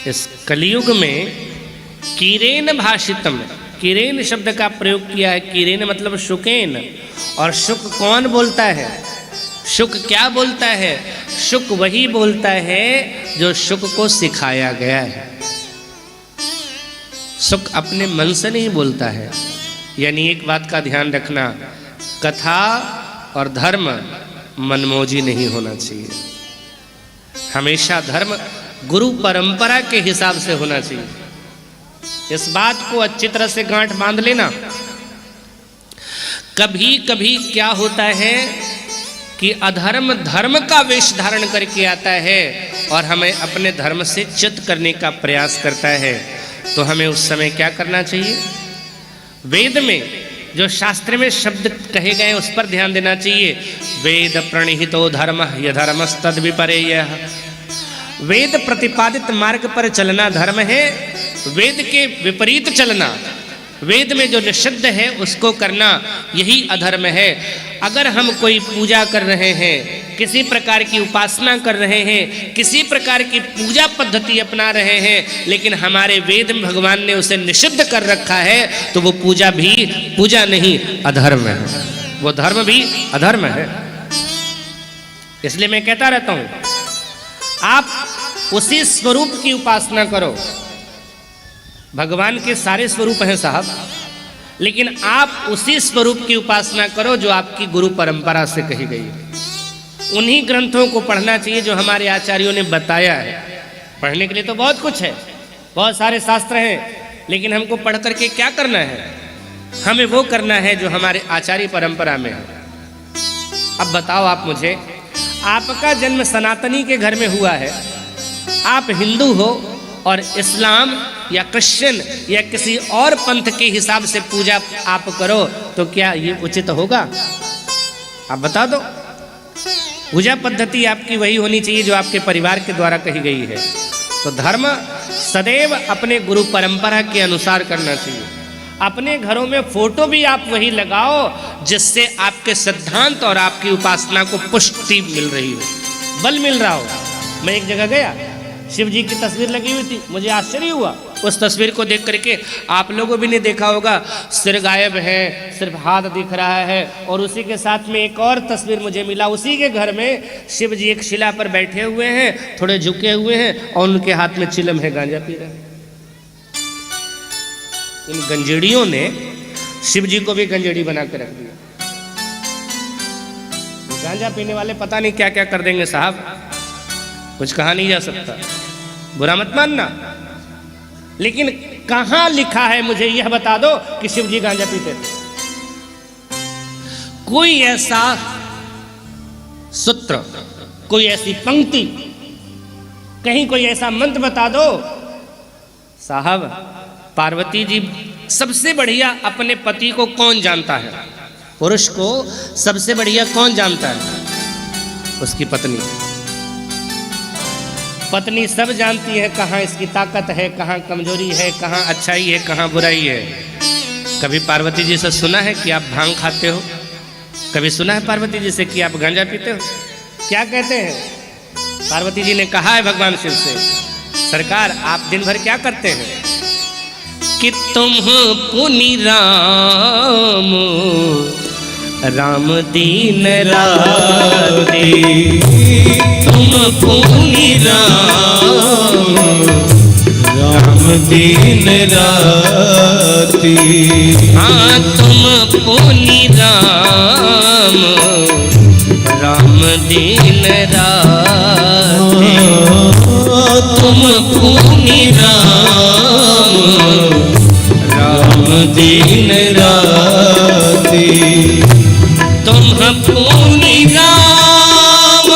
इस कलियुग में कीरेन भाषितम, कीरेन शब्द का प्रयोग किया है। कीरेन मतलब शुकेन, और शुक कौन बोलता है? शुक क्या बोलता है? शुक वही बोलता है जो शुक को सिखाया गया है। शुक अपने मन से नहीं बोलता है। यानी एक बात का ध्यान रखना, कथा और धर्म मनमौजी नहीं होना चाहिए। हमेशा धर्म गुरु परंपरा के हिसाब से होना चाहिए। इस बात को अच्छी तरह से गांठ बांध लेना। कभी कभी क्या होता है कि अधर्म धर्म का वेश धारण करके आता है और हमें अपने धर्म से च्युत करने का प्रयास करता है। तो हमें उस समय क्या करना चाहिए? वेद में जो शास्त्र में शब्द कहे गए उस पर ध्यान देना चाहिए। वेद प्रणिहितो धर्म यधर्मस्तद विपरेयः। वेद प्रतिपादित मार्ग पर चलना धर्म है, वेद के विपरीत चलना, वेद में जो निषिद्ध है उसको करना, यही अधर्म है। अगर हम कोई पूजा कर रहे हैं, किसी प्रकार की उपासना कर रहे हैं, किसी प्रकार की पूजा पद्धति अपना रहे हैं, लेकिन हमारे वेद में भगवान ने उसे निषिद्ध कर रखा है, तो वो पूजा भी पूजा नहीं, अधर्म है। वो धर्म भी अधर्म है। इसलिए मैं कहता रहता हूं, आप उसी स्वरूप की उपासना करो। भगवान के सारे स्वरूप हैं साहब, लेकिन आप उसी स्वरूप की उपासना करो जो आपकी गुरु परंपरा से कही गई है। उन्हीं ग्रंथों को पढ़ना चाहिए जो हमारे आचार्यों ने बताया है। पढ़ने के लिए तो बहुत कुछ है, बहुत सारे शास्त्र हैं, लेकिन हमको पढ़ करके क्या करना है? हमें वो करना है जो हमारे आचार्य परंपरा में है। अब बताओ आप मुझे, आपका जन्म सनातनी के घर में हुआ है, आप हिंदू हो और इस्लाम या क्रिश्चियन या किसी और पंथ के हिसाब से पूजा आप करो, तो क्या ये उचित होगा? आप बता दो। पूजा पद्धति आपकी वही होनी चाहिए जो आपके परिवार के द्वारा कही गई है। तो धर्म सदैव अपने गुरु परंपरा के अनुसार करना चाहिए। अपने घरों में फोटो भी आप वही लगाओ जिससे आपके सिद्धांत और आपकी उपासना को पुष्टि मिल रही हो, बल मिल रहा हो। मैं एक जगह गया, शिव जी की तस्वीर लगी हुई थी, मुझे आश्चर्य हुआ। उस तस्वीर को देख करके, आप लोगों भी ने देखा होगा, सिर गायब है, सिर्फ हाथ दिख रहा है। और उसी के साथ में एक और तस्वीर मुझे मिला, उसी के घर में शिव जी एक शिला पर बैठे हुए हैं, थोड़े झुके हुए हैं और उनके हाथ में चिलम है, गांजा पी रहे हैं। इन गंजेड़ियों ने शिव जी को भी गंजेड़ी बना के रख दिया। गांजा पीने वाले पता नहीं क्या क्या कर देंगे साहब, कुछ कहा नहीं जा सकता, बुरा मत मानना। लेकिन कहां लिखा है मुझे यह बता दो कि शिव जी गांजा पीते थे? कोई ऐसा सूत्र, कोई ऐसी पंक्ति, कहीं कोई ऐसा मंत्र बता दो। साहब, पार्वती जी सबसे बढ़िया अपने पति को कौन जानता है? पुरुष को सबसे बढ़िया कौन जानता है? उसकी पत्नी। पत्नी सब जानती है कहाँ इसकी ताकत है, कहाँ कमजोरी है, कहाँ अच्छाई है, कहाँ बुराई है। कभी पार्वती जी से सुना है कि आप भांग खाते हो? कभी सुना है पार्वती जी से कि आप गांजा पीते हो? क्या कहते हैं? पार्वती जी ने कहा है भगवान शिव से, सरकार आप दिन भर क्या करते हैं? कि तुम पुनि राम राम दीन राती, तुम पुनि राम राम दीन राती। हाँ, तुम पुनि राम राम दीन राती, तुम पुनि राम राम दीन राती। तुम पुनि राम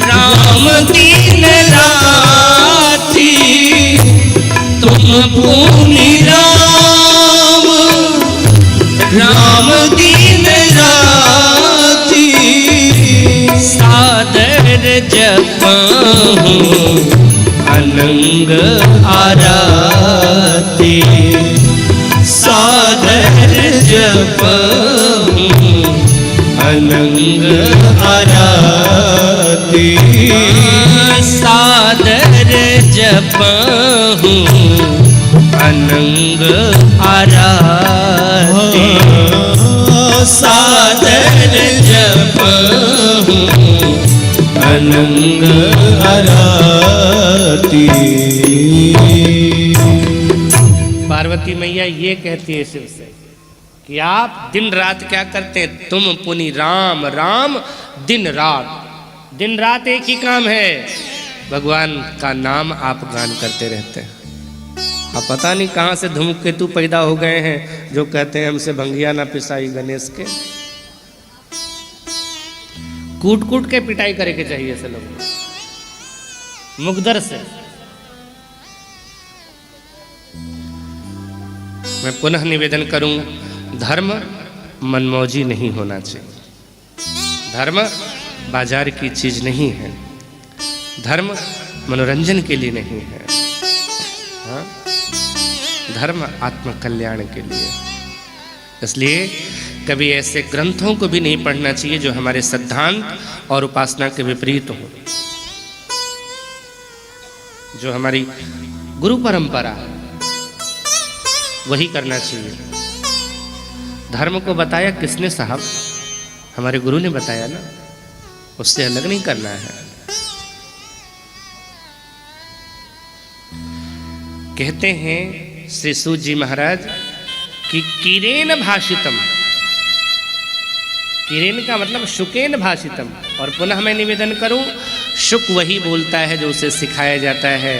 राम दीन राती, तुम पुनि राम राम दीन राती। सादर जपहु अनंग आराती, सादर जपहु अनंग आराती। सादर जपहूँ अनंग आरती, सादर जपहूँ अनंग आरती। पार्वती मैया ये कहती है शिव से कि आप दिन रात क्या करते हैं? तुम पुनि राम राम दिन रात एक ही काम है, भगवान का नाम आप गान करते रहते हैं। अब पता नहीं कहाँ से धूमकेतु पैदा हो गए हैं जो कहते हैं हमसे भंगिया ना पिसाई गणेश के। कूट कूट के पिटाई करे के चाहिए ऐसे लोग मुकदर से। मैं पुनः निवेदन करूं, धर्म मनमौजी नहीं होना चाहिए। धर्म बाजार की चीज नहीं है, धर्म मनोरंजन के लिए नहीं है, हाँ? धर्म आत्मकल्याण के लिए। इसलिए कभी ऐसे ग्रंथों को भी नहीं पढ़ना चाहिए जो हमारे सिद्धांत और उपासना के विपरीत हो। जो हमारी गुरु परंपरा है वही करना चाहिए। धर्म को बताया किसने साहब? हमारे गुरु ने बताया ना, उससे अलग नहीं करना है। कहते हैं श्री सूत जी महाराज कि कीरेन भाषितम, कीरेन का मतलब शुकेन भाषितम। और पुनः मैं निवेदन करूं, शुक वही बोलता है जो उसे सिखाया जाता है।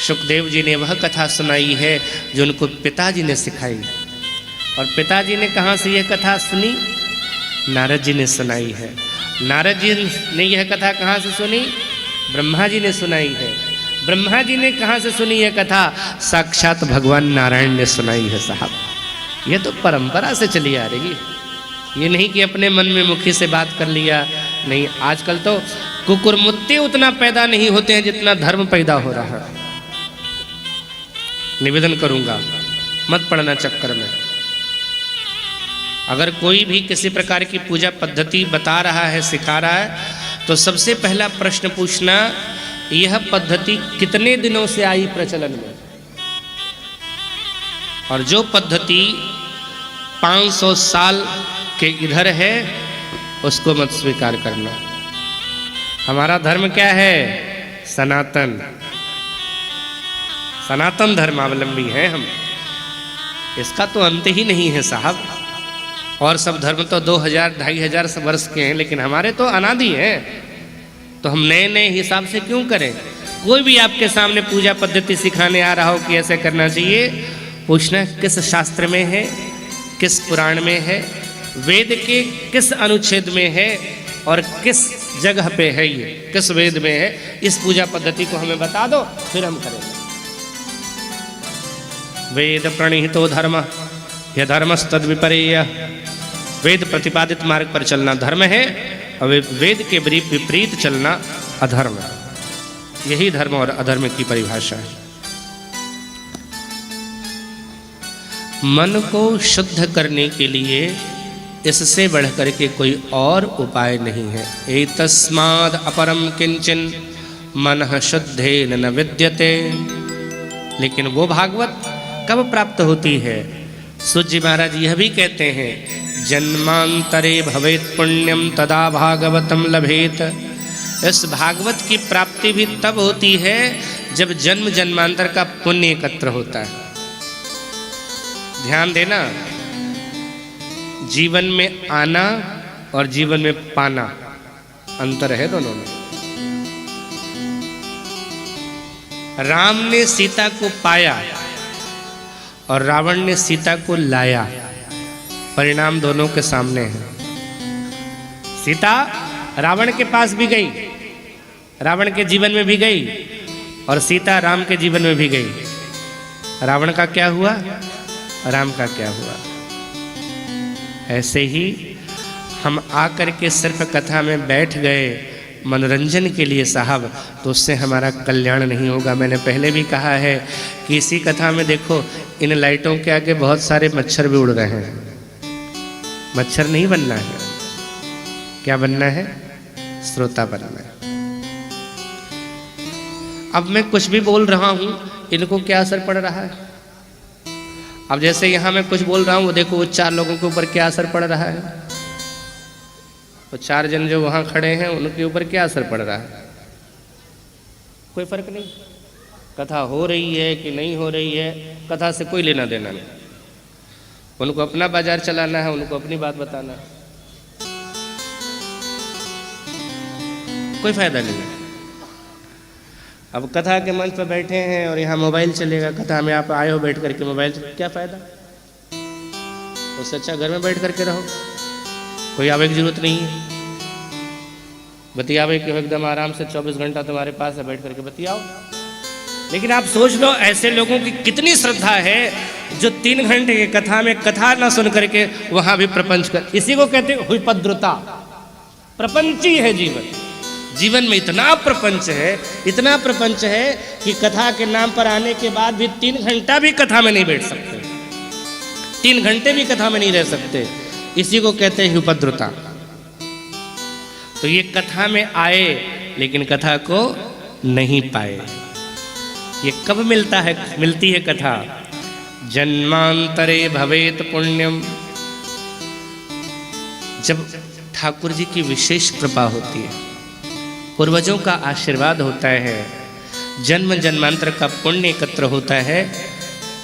सुखदेव जी ने वह कथा सुनाई है जो उनको पिताजी ने सिखाई। और पिताजी ने कहाँ से यह कथा सुनी? नारद जी ने सुनाई है। नारद जी ने यह कथा कहाँ से सुनी? ब्रह्मा जी ने सुनाई है। ब्रह्मा जी ने कहाँ से सुनी यह कथा? साक्षात भगवान नारायण ने सुनाई है साहब। यह तो परंपरा से चली आ रही है, ये नहीं कि अपने मन में मुखी से बात कर लिया। नहीं, आजकल तो कुकुरमुत्ते उतना पैदा नहीं होते हैं जितना धर्म पैदा हो रहा है। निवेदन करूंगा, मत पड़ना चक्कर में। अगर कोई भी किसी प्रकार की पूजा पद्धति बता रहा है, सिखा रहा है, तो सबसे पहला प्रश्न पूछना, यह पद्धति कितने दिनों से आई प्रचलन में? और जो पद्धति 500 साल के इधर है उसको मत स्वीकार करना। हमारा धर्म क्या है? सनातन, सनातन धर्मावलंबी हैं हम। इसका तो अंत ही नहीं है साहब। और सब धर्म तो 2000-2500 वर्ष के हैं, लेकिन हमारे तो अनादि हैं। तो हम नए नए हिसाब से क्यों करें? कोई भी आपके सामने पूजा पद्धति सिखाने आ रहा हो कि ऐसे करना चाहिए, पूछना किस शास्त्र में है, किस पुराण में है, वेद के किस अनुच्छेद में है और किस जगह पे है, ये किस वेद में है। इस पूजा पद्धति को हमें बता दो, फिर हम करेंगे। वेद प्रणीतो धर्म यह धर्मस्तद विपरीय। वेद प्रतिपादित मार्ग पर चलना धर्म है और वेद के विपरीत चलना अधर्म है। यही धर्म और अधर्म की परिभाषा है। मन को शुद्ध करने के लिए इससे बढ़कर के कोई और उपाय नहीं है। एतस्माद् अपरम किंचन मनः शुद्धेन न विद्यते। लेकिन वो भागवत कब प्राप्त होती है? सूत जी महाराज यह भी कहते हैं, जन्मांतरे भवेत पुण्यम तदा भागवतम लभेत। इस भागवत की प्राप्ति भी तब होती है जब जन्म जन्मांतर का पुण्य एकत्र होता है। ध्यान देना, जीवन में आना और जीवन में पाना अंतर है दोनों में। राम ने सीता को पाया और रावण ने सीता को लाया। परिणाम दोनों के सामने है। सीता रावण के पास भी गई, रावण के जीवन में भी गई, और सीता राम के जीवन में भी गई। रावण का क्या हुआ, राम का क्या हुआ? ऐसे ही हम आकर के सिर्फ कथा में बैठ गए मनोरंजन के लिए साहब, तो उससे हमारा कल्याण नहीं होगा। मैंने पहले भी कहा है कि इसी कथा में देखो, इन लाइटों के आगे बहुत सारे मच्छर भी उड़ रहे हैं। मच्छर नहीं बनना है, क्या बनना है? श्रोता बनना है। अब मैं कुछ भी बोल रहा हूँ, इनको क्या असर पड़ रहा है? अब जैसे यहाँ मैं कुछ बोल रहा हूँ, वो देखो वो 4 लोगों के ऊपर क्या असर पड़ रहा है। वो 4 जन जो वहाँ खड़े हैं उनके ऊपर क्या असर पड़ रहा है? कोई फर्क नहीं। कथा हो रही है कि नहीं हो रही है, कथा से कोई लेना देना नहीं। उनको अपना बाजार चलाना है, उनको अपनी बात बताना है, कोई फायदा नहीं है। अब कथा के मंच पर बैठे हैं और यहाँ मोबाइल चलेगा, कथा में आप आए हो बैठ करके मोबाइल से क्या फ़ायदा? उससे अच्छा घर में बैठ करके रहो, कोई आवे की जरूरत नहीं है। बतियावे के एकदम आराम से 24 घंटा तुम्हारे पास है, बैठ करके बतियाओ। लेकिन आप सोच लो ऐसे लोगों की कितनी श्रद्धा है जो 3 घंटे की कथा में कथा ना सुन करके वहाँ भी प्रपंच कर। इसी को कहते हैं हुइपद्रुता। प्रपंची है जीवन। जीवन में इतना प्रपंच है कि कथा के नाम पर आने के बाद भी 3 घंटा भी कथा में नहीं बैठ सकते, 3 घंटे भी कथा में नहीं रह सकते। इसी को कहते हैं हुइपद्रुता। तो ये कथा में आए लेकिन कथा को नहीं पाए। ये कब मिलती है कथा? जन्मांतरे भवेत पुण्यम, जब ठाकुर जी की विशेष कृपा होती है, पूर्वजों का आशीर्वाद होता है, जन्म जन्मांतर का पुण्य एकत्र होता है,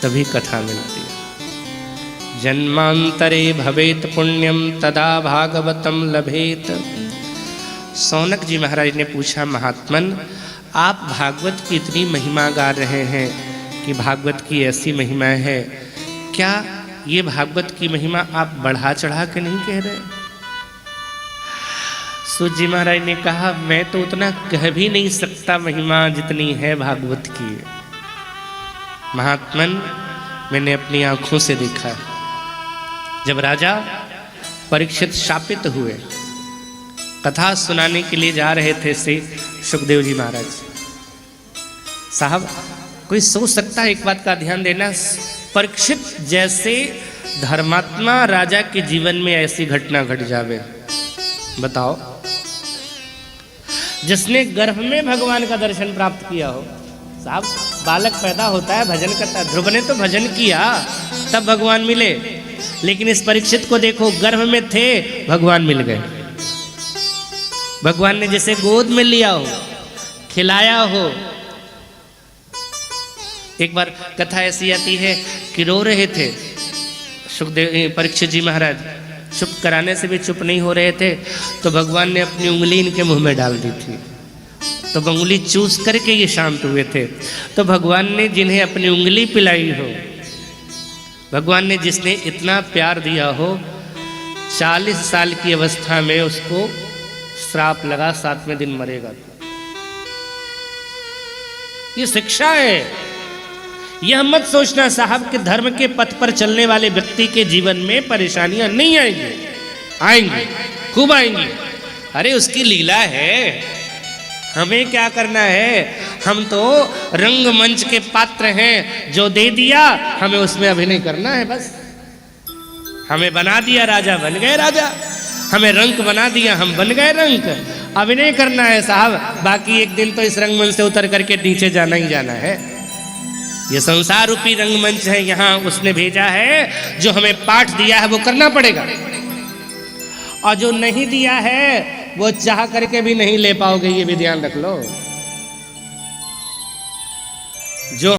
तभी कथा मिलती है। जन्मांतरे भवेत पुण्यम तदा भागवतम लभेत। सौनक जी महाराज ने पूछा, महात्मन आप भागवत की इतनी महिमा गा रहे हैं कि भागवत की ऐसी महिमा है, क्या ये भागवत की महिमा आप बढ़ा चढ़ा के नहीं कह रहे? सूत जी महाराज ने कहा, मैं तो उतना कह भी नहीं सकता महिमा जितनी है भागवत की। महात्मन मैंने अपनी आंखों से देखा है। जब राजा परीक्षित शापित हुए, कथा सुनाने के लिए जा रहे थे श्री सुखदेव जी महाराज। साहब कोई सोच सकता है, एक बात का ध्यान देना, परीक्षित जैसे धर्मात्मा राजा के जीवन में ऐसी घटना घट जावे? बताओ, जिसने गर्भ में भगवान का दर्शन प्राप्त किया हो। साहब बालक पैदा होता है, भजन करता है। ध्रुव ने तो भजन किया तब भगवान मिले, लेकिन इस परीक्षित को देखो, गर्भ में थे भगवान मिल गए। भगवान ने जैसे गोद में लिया हो, खिलाया हो। एक बार कथा ऐसी आती है कि रो रहे थे सुखदेव परीक्षित जी महाराज, चुप कराने से भी चुप नहीं हो रहे थे, तो भगवान ने अपनी उंगली इनके मुंह में डाल दी थी, तो उंगली चूस करके ये शांत हुए थे। तो भगवान ने जिन्हें अपनी उंगली पिलाई हो, भगवान ने जिसने इतना प्यार दिया हो, 40 साल की अवस्था में उसको श्राप लगा, 7वें दिन मरेगा। ये शिक्षा है। यह मत सोचना साहब कि धर्म के पथ पर चलने वाले व्यक्ति के जीवन में परेशानियां नहीं आएंगी, आएंगी, खूब आएंगी। अरे उसकी लीला है, हमें क्या करना है? हम तो रंगमंच के पात्र हैं, जो दे दिया हमें उसमें अभिनय करना है बस। हमें बना दिया राजा, बन गए राजा। हमें रंक बना दिया, हम बन गए रंक। अभिनय करना है साहब, बाकी एक दिन तो इस रंगमंच से उतर करके नीचे जाना ही जाना है। ये संसार रूपी रंगमंच है, यहाँ उसने भेजा है, जो हमें पाठ दिया है वो करना पड़ेगा, और जो नहीं दिया है वो चाह करके भी नहीं ले पाओगे, ये भी ध्यान रख लो। जो